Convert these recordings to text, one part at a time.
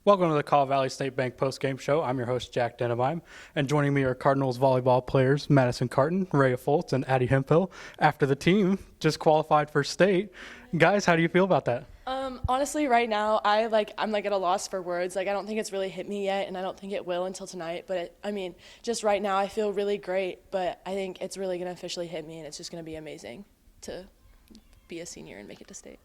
Welcome to the Kaw Valley State Bank postgame show. I'm your host, Jack Denebeim, and joining me are Cardinals Volleyball players Madison Karten, Rayah Foltz, and Addy Hemphill. After the team just qualified for state. Guys, how do you feel about that? Honestly, right now, I'm at a loss for words. I don't think it's really hit me yet, and I don't think it will until tonight. But just right now, I feel really great. But I think it's really going to officially hit me, and it's just going to be amazing to be a senior and make it to state.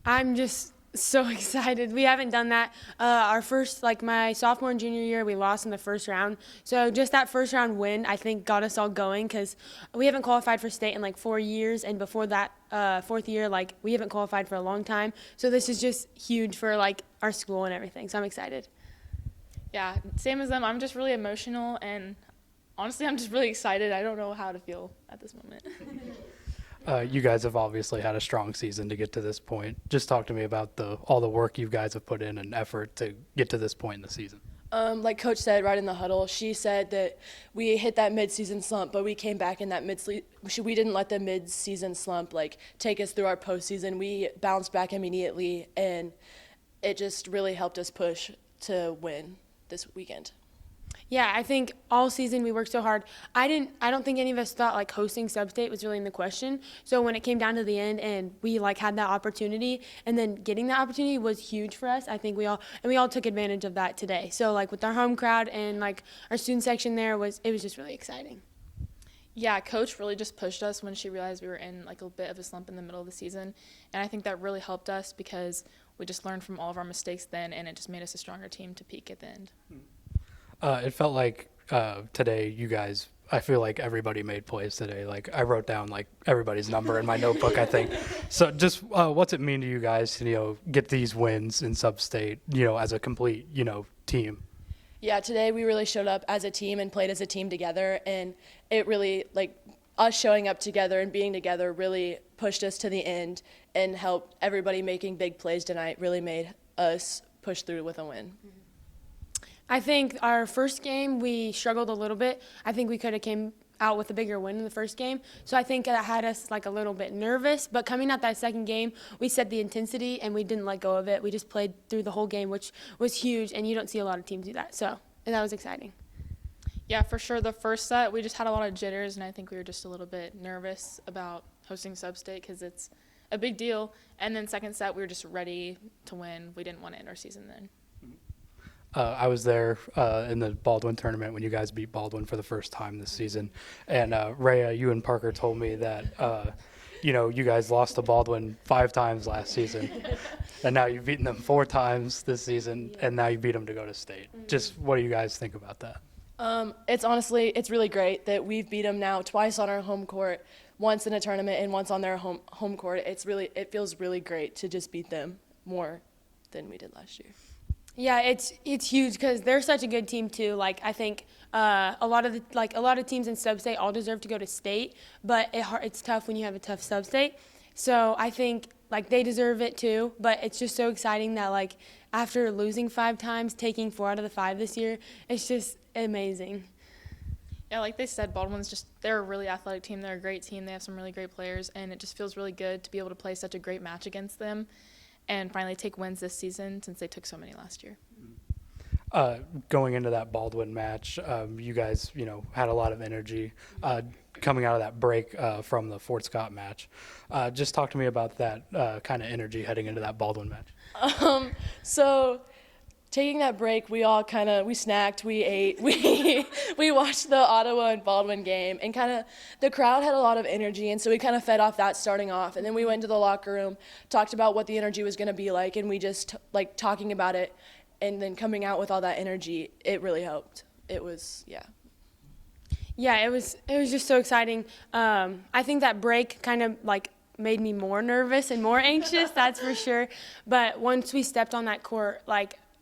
I'm just so excited. We haven't done that. Our first, my sophomore and junior year, we lost in the first round. So just that first round win, I think, got us all going because we haven't qualified for state in 4 years. And before that, fourth year, we haven't qualified for a long time. So this is just huge for, our school and everything. So I'm excited. Yeah, same as them. I'm just really emotional. And honestly, I'm just really excited. I don't know how to feel at this moment. You guys have obviously had a strong season to get to this point. Just talk to me about all the work you guys have put in and effort to get to this point in the season. Like Coach said right in the huddle, she said that we hit that mid-season slump, but we came back in that we didn't let the mid-season slump take us through our postseason. We bounced back immediately, and it just really helped us push to win this weekend. Yeah, I think all season we worked so hard. I don't think any of us thought hosting sub-state was really in the question. So when it came down to the end and we had that opportunity, and then getting that opportunity was huge for us. I think we all took advantage of that today. So with our home crowd and our student section there, it was just really exciting. Yeah, Coach really just pushed us when she realized we were in a bit of a slump in the middle of the season. And I think that really helped us because we just learned from all of our mistakes then, and it just made us a stronger team to peak at the end. It felt like today you guys, I feel like everybody made plays today. I wrote down everybody's number in my notebook, I think. So just what's it mean to you guys to, get these wins in sub-state, as a complete, team? Yeah, today we really showed up as a team and played as a team together, and it really, us showing up together and being together really pushed us to the end and helped everybody making big plays tonight really made us push through with a win. I think our first game, we struggled a little bit. I think we could have came out with a bigger win in the first game. So I think that had us a little bit nervous. But coming out that second game, we set the intensity and we didn't let go of it. We just played through the whole game, which was huge. And you don't see a lot of teams do that. And that was exciting. Yeah, for sure. The first set, we just had a lot of jitters, and I think we were just a little bit nervous about hosting sub-state because it's a big deal. And then second set, we were just ready to win. We didn't want to end our season then. I was there in the Baldwin tournament when you guys beat Baldwin for the first time this season. And Rayah, you and Parker told me that, you guys lost to Baldwin 5 times last season. And now you've beaten them 4 times this season, and now you beat them to go to state. Just what do you guys think about that? It's really great that we've beat them now twice on our home court, once in a tournament and once on their home court. It feels really great to just beat them more than we did last year. Yeah, it's huge because they're such a good team too. I think a lot of teams in sub-state all deserve to go to state, but it's tough when you have a tough sub-state. So I think they deserve it too. But it's just so exciting that after losing 5 times, taking 4 out of the 5 this year, it's just amazing. Yeah, like they said, they're a really athletic team. They're a great team. They have some really great players, and it just feels really good to be able to play such a great match against them and finally take wins this season since they took so many last year. Going into that Baldwin match, you guys, had a lot of energy coming out of that break from the Fort Scott match. Just talk to me about that kind of energy heading into that Baldwin match. So taking that break, we all we snacked, we ate, we watched the Ottawa and Baldwin game, and the crowd had a lot of energy, and so we fed off that starting off, and then we went to the locker room, talked about what the energy was going to be like, and we just talking about it, and then coming out with all that energy, it really helped. It was, yeah. Yeah, it was just so exciting. I think that break made me more nervous and more anxious, that's for sure. But once we stepped on that court,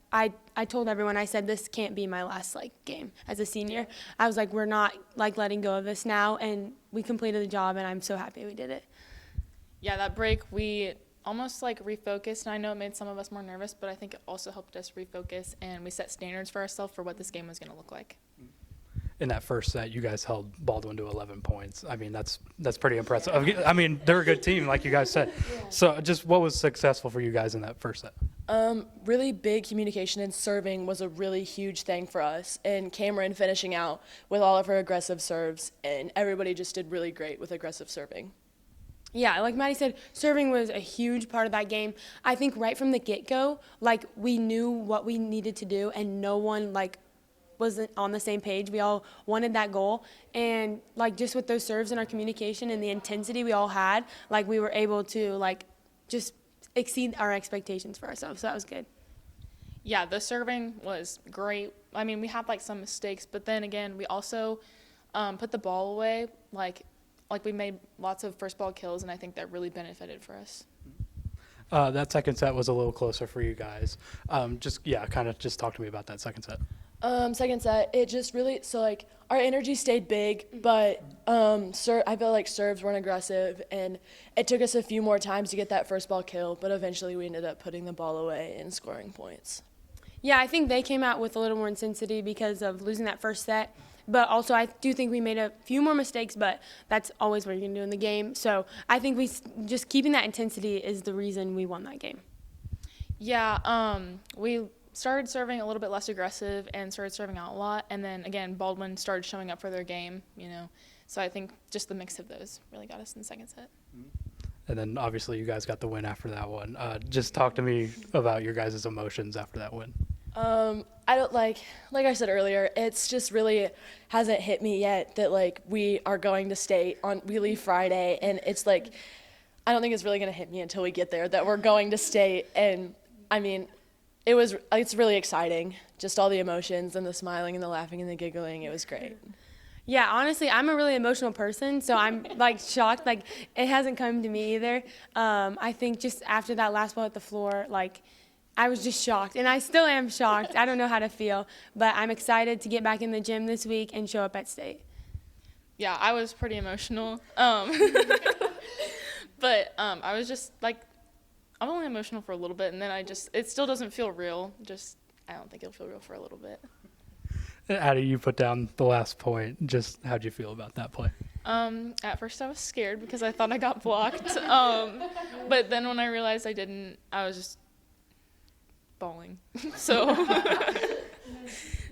I told everyone, I said, this can't be my last game as a senior. I was we're not letting go of this now, and we completed the job, and I'm so happy we did it. Yeah, that break, we almost refocused, and I know it made some of us more nervous, but I think it also helped us refocus, and we set standards for ourselves for what this game was going to look like. In that first set, you guys held Baldwin to 11 points. I mean, that's pretty impressive. I mean, they're a good team, like you guys said. So just what was successful for you guys in that first set? Really big communication and serving was a really huge thing for us. And Cameron finishing out with all of her aggressive serves, and everybody just did really great with aggressive serving. Yeah, like Maddie said, serving was a huge part of that game. I think right from the get-go, like, we knew what we needed to do, and no one, like, wasn't on the same page. We all wanted that goal. And, like, just with those serves and our communication and the intensity we all had, like, we were able to, like, just exceed our expectations for ourselves. So that was good. Yeah, the serving was great. I mean, we had, like, some mistakes, but then again, we also put the ball away, like we made lots of first ball kills, and I think that really benefited for us. That second set was a little closer for you guys. Just talk to me about that second set. Second set, it just really, so like our energy stayed big, but I feel like serves weren't aggressive, and it took us a few more times to get that first ball kill, but eventually we ended up putting the ball away and scoring points. Yeah, I think they came out with a little more intensity because of losing that first set. But also, I do think we made a few more mistakes, but that's always what you're going to do in the game. So I think just keeping that intensity is the reason we won that game. Yeah, we started serving a little bit less aggressive and started serving out a lot. And then, again, Baldwin started showing up for their game, So I think just the mix of those really got us in the second set. And then, obviously, you guys got the win after that one. Just talk to me about your guys' emotions after that win. I don't like I said earlier, it's just really hasn't hit me yet that like we are going to state we leave Friday, and it's like, I don't think it's really going to hit me until we get there that we're going to state. And I mean, it's really exciting. Just all the emotions and the smiling and the laughing and the giggling. It was great. Yeah, honestly, I'm a really emotional person, so I'm like shocked. Like, it hasn't come to me either. I think just after that last ball at the floor, like, I was just shocked, and I still am shocked. I don't know how to feel, but I'm excited to get back in the gym this week and show up at state. Yeah, I was pretty emotional. But I was just like, I'm only emotional for a little bit, and then it still doesn't feel real. I don't think it'll feel real for a little bit. Addy, you put down the last point. Just how'd you feel about that play? At first I was scared because I thought I got blocked. But then when I realized I didn't, I was just bawling. So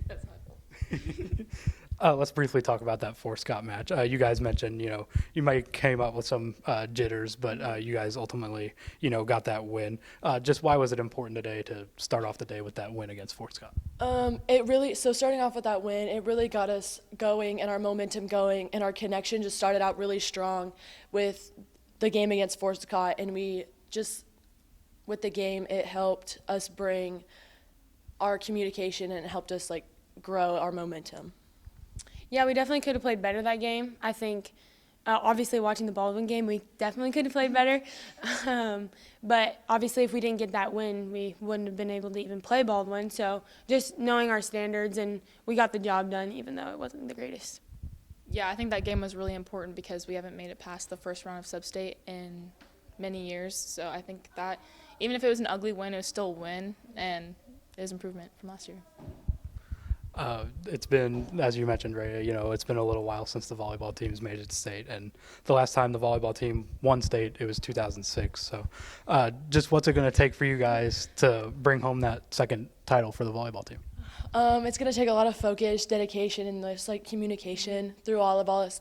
that's my fault. Let's briefly talk about that Fort Scott match. You guys mentioned, you might came up with some jitters, but you guys ultimately, got that win. Just why was it important today to start off the day with that win against Fort Scott? Starting off with that win, it really got us going and our momentum going, and our connection just started out really strong with the game against Fort Scott, and with the game, it helped us bring our communication, and it helped us like grow our momentum. Yeah, we definitely could have played better that game. I think, obviously, watching the Baldwin game, we definitely could have played better. But obviously, if we didn't get that win, we wouldn't have been able to even play Baldwin. So just knowing our standards, and we got the job done, even though it wasn't the greatest. Yeah, I think that game was really important because we haven't made it past the first round of sub-state in many years. So I think that even if it was an ugly win, it was still a win, and it was improvement from last year. It's been, as you mentioned, Rayah, it's been a little while since the volleyball team's made it to state, and the last time the volleyball team won state, it was 2006. So just what's it going to take for you guys to bring home that second title for the volleyball team? It's going to take a lot of focus, dedication, and just like communication through all of us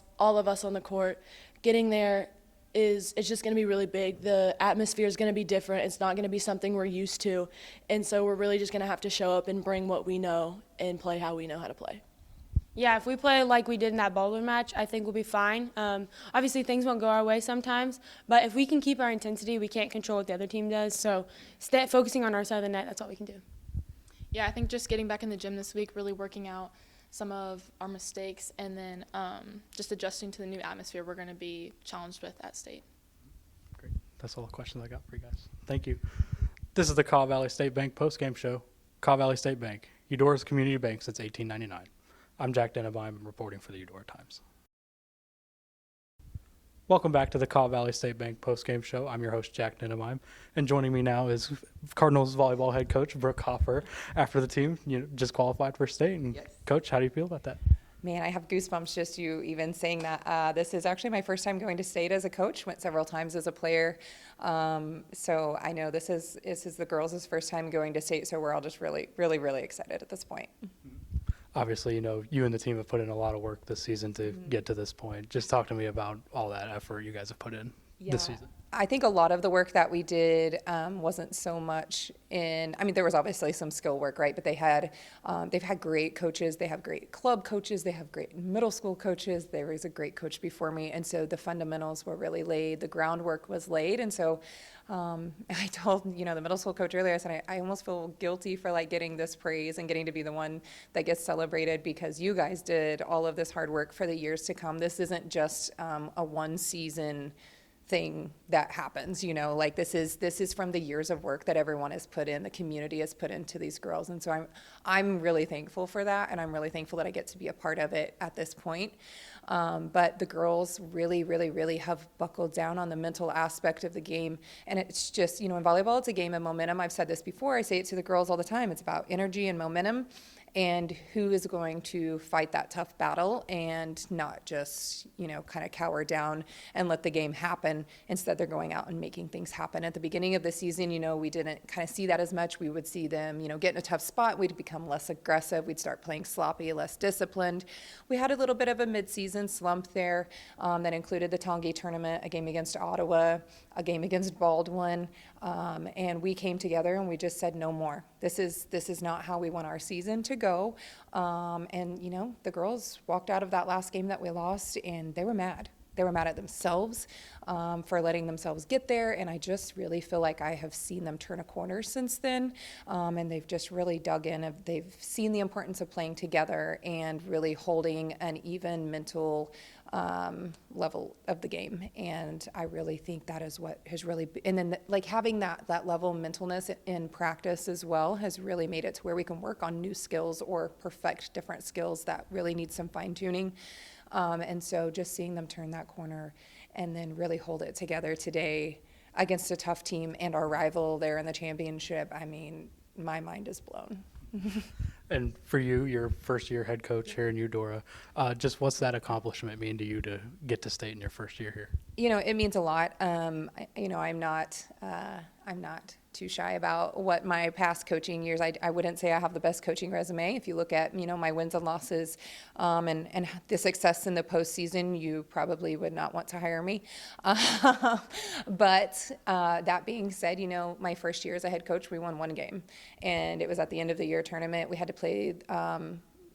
on the court. Getting there it's just going to be really big. The atmosphere is going to be different. It's not going to be something we're used to. And so we're really just going to have to show up and bring what we know and play how we know how to play. Yeah, if we play like we did in that Baldwin match, I think we'll be fine. Obviously, things won't go our way sometimes, but if we can keep our intensity, we can't control what the other team does. So focusing on our side of the net, that's all we can do. Yeah, I think just getting back in the gym this week, really working out some of our mistakes, and then just adjusting to the new atmosphere we're going to be challenged with at state. Great. That's all the questions I got for you guys. Thank you. This is the Kaw Valley State Bank postgame show. Kaw Valley State Bank, Eudora's community bank since 1899. I'm Jack Denebeim, reporting for the Eudora Times. Welcome back to the Kaw Valley State Bank postgame show. I'm your host, Jack Denebeim, and joining me now is Cardinals Volleyball head coach Brooke Hopper. After the team just qualified for state, and Yes. Coach, how do you feel about that? Man, I have goosebumps just you even saying that. This is actually my first time going to state as a coach. Went several times as a player. So I know this is the girls' first time going to state, so we're all just really, really, really excited at this point. Obviously, you and the team have put in a lot of work this season to get to this point. Just talk to me about all that effort you guys have put in this season. I think a lot of the work that we did wasn't so much there was obviously some skill work, right? But they've had great coaches. They have great club coaches. They have great middle school coaches. There was a great coach before me. And so the fundamentals were really laid. The groundwork was laid. And so I told, the middle school coach earlier, I said, I almost feel guilty for getting this praise and getting to be the one that gets celebrated because you guys did all of this hard work for the years to come. This isn't just a one season thing that happens, this is from the years of work that everyone has put in, the community has put into these girls. And so I'm really thankful for that. And I'm really thankful that I get to be a part of it at this point. But the girls really, really, really have buckled down on the mental aspect of the game. And it's just, in volleyball, it's a game of momentum. I've said this before. I say it to the girls all the time. It's about energy and momentum. And who is going to fight that tough battle and not just, kind of cower down and let the game happen. Instead, they're going out and making things happen. At the beginning of the season, we didn't kind of see that as much. We would see them, get in a tough spot. We'd become less aggressive. We'd start playing sloppy, less disciplined. We had a little bit of a midseason slump there that included the Tongi tournament, a game against Ottawa, a game against Baldwin. And we came together and we just said, no more. This is not how we want our season to go. And the girls walked out of that last game that we lost and they were mad. They were mad at themselves for letting themselves get there. And I just really feel like I have seen them turn a corner since then. And they've just really dug in. They've seen the importance of playing together and really holding an even mental level of the game. And I really think that is what has really and then having that level of mentalness in practice as well has really made it to where we can work on new skills or perfect different skills that really need some fine tuning. And so just seeing them turn that corner and then really hold it together today against a tough team and our rival there in the championship, my mind is blown. And for you, your first year head coach here in Eudora, just what's that accomplishment mean to you to get to state in your first year here? It means a lot. I'm not too shy about what my past coaching years. I wouldn't say I have the best coaching resume. If you look at my wins and losses and the success in the postseason, you probably would not want to hire me. But that being said, my first year as a head coach, we won one game, and it was at the end of the year tournament. We had to play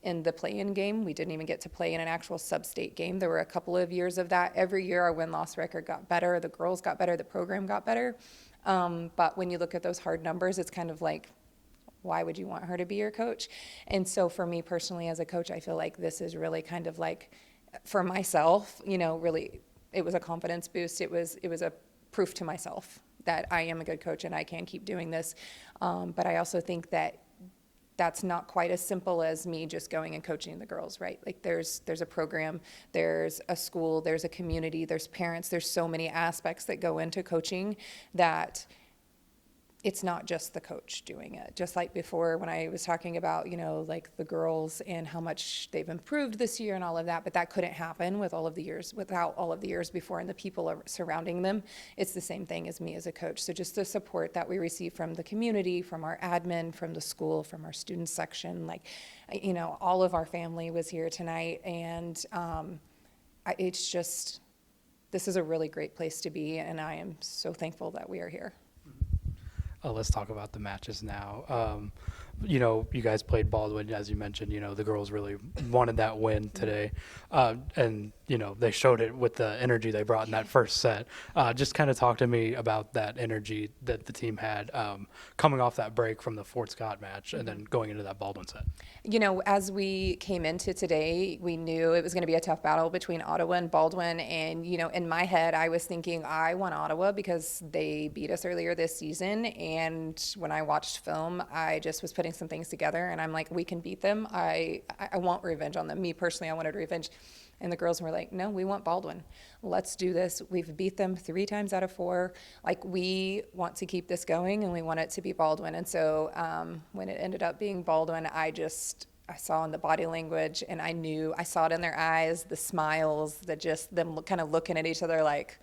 in the play-in game. We didn't even get to play in an actual sub-state game. There were a couple of years of that. Every year our win-loss record got better, the girls got better, the program got better. But when you look at those hard numbers, it's kind of like, why would you want her to be your coach? And so for me personally as a coach, I feel like this is really kind of like, for myself, really, it was a confidence boost. It was a proof to myself that I am a good coach and I can keep doing this. But I also think that that's not quite as simple as me just going and coaching the girls, right? There's a program, there's a school, there's a community, there's parents, there's so many aspects that go into coaching that it's not just the coach doing it. Just like before when I was talking about, the girls and how much they've improved this year and all of that, but that couldn't happen without all of the years before and the people surrounding them. It's the same thing as me as a coach. So just the support that we receive from the community, from our admin, from the school, from our student section, all of our family was here tonight. And it's just, this is a really great place to be. And I am so thankful that we are here. Let's talk about the matches now. You guys played Baldwin, as you mentioned. The girls really wanted that win today, and they showed it with the energy they brought in that first set. Just kind of talk to me about that energy that the team had coming off that break from the Fort Scott match, and then going into that Baldwin set. As we came into today, we knew it was going to be a tough battle between Ottawa and Baldwin, and in my head, I was thinking I want Ottawa because they beat us earlier this season, and when I watched film, I just was putting some things together, and I'm like, we can beat them. I want revenge on them. Me personally, I wanted revenge. And the girls were like, no, we want Baldwin. Let's do this. We've beat them 3 times out of 4. We want to keep this going, and we want it to be Baldwin. And so when it ended up being Baldwin, I I saw in the body language, and I saw it in their eyes, the smiles, just them kind of looking at each other like,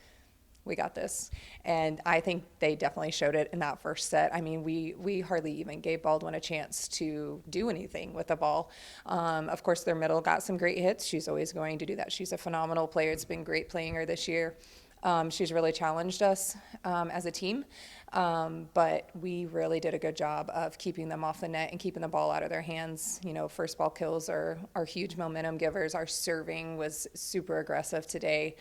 we got this. And I think they definitely showed it in that first set. I mean, we hardly even gave Baldwin a chance to do anything with the ball. Of course, their middle got some great hits. She's always going to do that. She's a phenomenal player. It's been great playing her this year. She's really challenged us as a team. But we really did a good job of keeping them off the net and keeping the ball out of their hands. You know, first ball kills are huge momentum givers. Our serving was super aggressive today,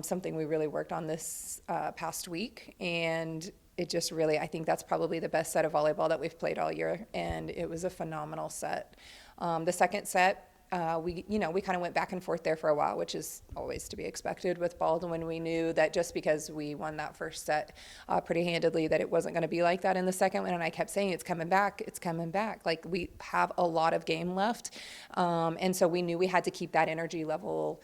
something we really worked on this past week. And it just really, I think that's probably the best set of volleyball that we've played all year. And it was a phenomenal set. The second set, we kind of went back and forth there for a while, which is always to be expected with Baldwin. We knew that just because we won that first set pretty handedly, that it wasn't going to be like that in the second one. And I kept saying, it's coming back, it's coming back. Like, we have a lot of game left. And so we knew we had to keep that energy level.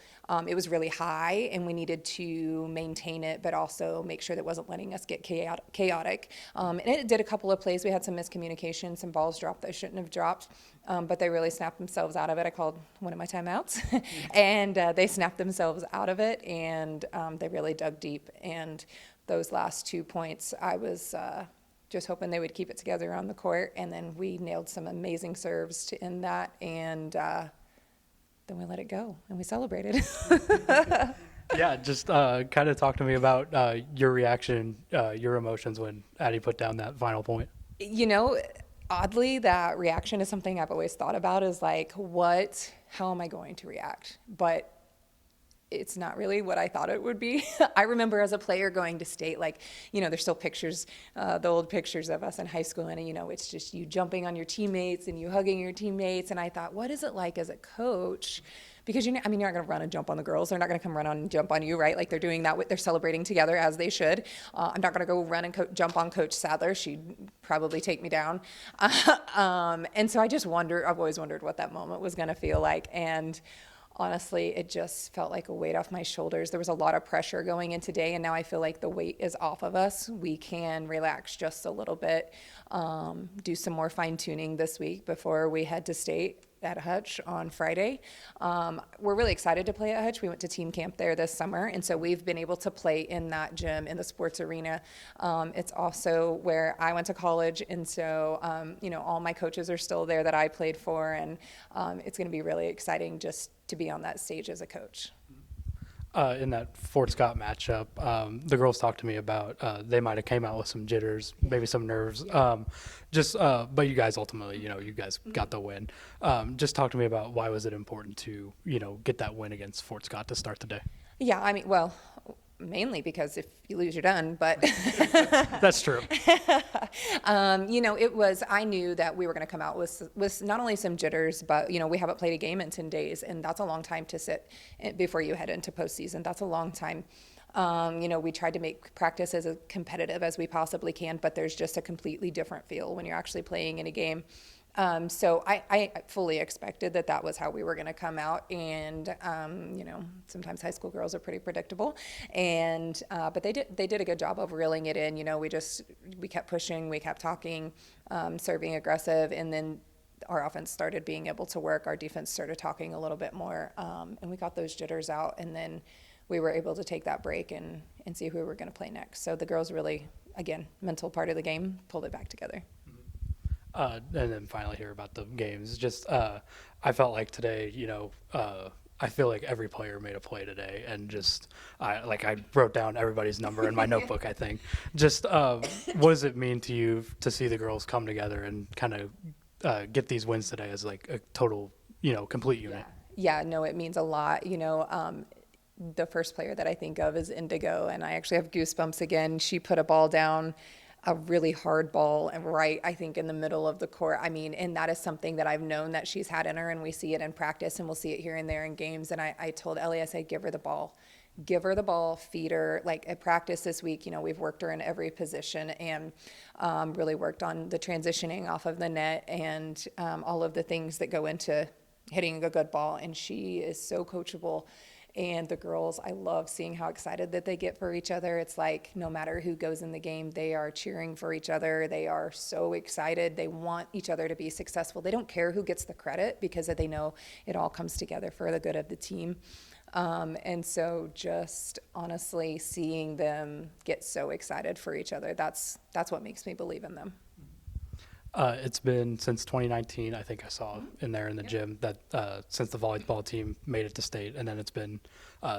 It was really high, and we needed to maintain it, but also make sure that wasn't letting us get chaotic. And it did a couple of plays. We had some miscommunication, some balls dropped that shouldn't have dropped. But they really snapped themselves out of it. I called one of my timeouts, and they snapped themselves out of it, and they really dug deep. And those last 2 points, I was just hoping they would keep it together on the court, and then we nailed some amazing serves to end that, and then we let it go, and we celebrated. Yeah, just kind of talk to me about your reaction, your emotions when Addy put down that final point. You know, oddly, that reaction is something I've always thought about, is like, how am I going to react? But it's not really what I thought it would be. I remember as a player going to state, like, you know, there's still pictures, the old pictures of us in high school, and, you know, it's just you jumping on your teammates and you hugging your teammates. And I thought, what is it like as a coach? Because, you're not going to run and jump on the girls. They're not going to come run on and jump on you, right? Like, they're doing that, they're celebrating together as they should. I'm not going to go run and jump on Coach Sadler. She'd probably take me down. And so I've always wondered what that moment was going to feel like. And honestly, it just felt like a weight off my shoulders. There was a lot of pressure going in today, and now I feel like the weight is off of us. We can relax just a little bit, do some more fine-tuning this week before we head to state at Hutch on Friday. We're really excited to play at Hutch. We went to team camp there this summer, and so we've been able to play in that gym, in the sports arena. It's also where I went to college, and so, all my coaches are still there that I played for, and it's going to be really exciting just to be on that stage as a coach. In that Fort Scott matchup, the girls talked to me about they might have came out with some jitters, maybe some nerves. But you guys ultimately, you guys got the win. Just talk to me about why was it important to, get that win against Fort Scott to start the day? Yeah, I mean, well, mainly because if you lose, you're done, but that's true. I knew that we were going to come out with not only some jitters, but, we haven't played a game in 10 days, and that's a long time to sit before you head into postseason. That's a long time. We tried to make practice as competitive as we possibly can, but there's just a completely different feel when you're actually playing in a game. So I fully expected that was how we were going to come out, and sometimes high school girls are pretty predictable, and but they did a good job of reeling it in. We kept pushing, we kept talking, serving aggressive, and then our offense started being able to work. Our defense started talking a little bit more, and we got those jitters out, and then we were able to take that break and see who we were going to play next. So the girls really, again, mental part of the game, pulled it back together. And then finally hear about the games. Just I felt like today, I feel like every player made a play today, and just I wrote down everybody's number in my notebook. I think. Just what does it mean to you to see the girls come together and kind of get these wins today as like a total, complete unit? Yeah, no, it means a lot. The first player that I think of is Indigo, and I actually have goosebumps again. She put a ball down, a really hard ball, and I think in the middle of the court. I mean, and that is something that I've known that she's had in her, and we see it in practice, and we'll see it here and there in games. And I told Ellie, I said, give her the ball, feed her. Like at practice this week, we've worked her in every position, and really worked on the transitioning off of the net, and all of the things that go into hitting a good ball. And she is so coachable. And the girls, I love seeing how excited that they get for each other. It's like no matter who goes in the game, they are cheering for each other. They are so excited. They want each other to be successful. They don't care who gets the credit because they know it all comes together for the good of the team. And so just honestly seeing them get so excited for each other, that's what makes me believe in them. It's been since 2019, I think I saw in there in the gym, that since the volleyball team made it to state, and then it's been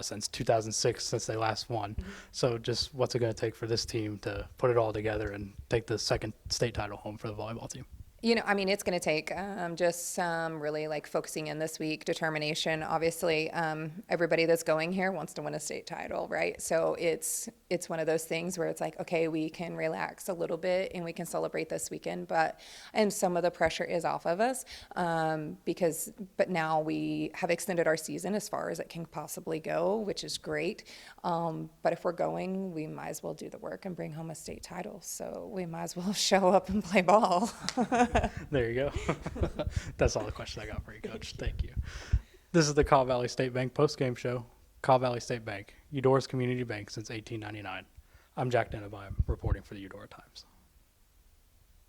since 2006 since they last won. So just what's it going to take for this team to put it all together and take the second state title home for the volleyball team? You know, I mean, it's going to take just some really like focusing in this week, determination. Obviously, everybody that's going here wants to win a state title, right? So it's one of those things where it's like, okay, we can relax a little bit and we can celebrate this weekend, and some of the pressure is off of us but now we have extended our season as far as it can possibly go, which is great. But if we're going, we might as well do the work and bring home a state title. So we might as well show up and play ball. There you go. That's all the questions I got for you, Coach. Thank you. This is the Kaw Valley State Bank postgame show. Kaw Valley State Bank, Eudora's community bank since 1899. I'm Jack Denebeim, reporting for the Eudora Times.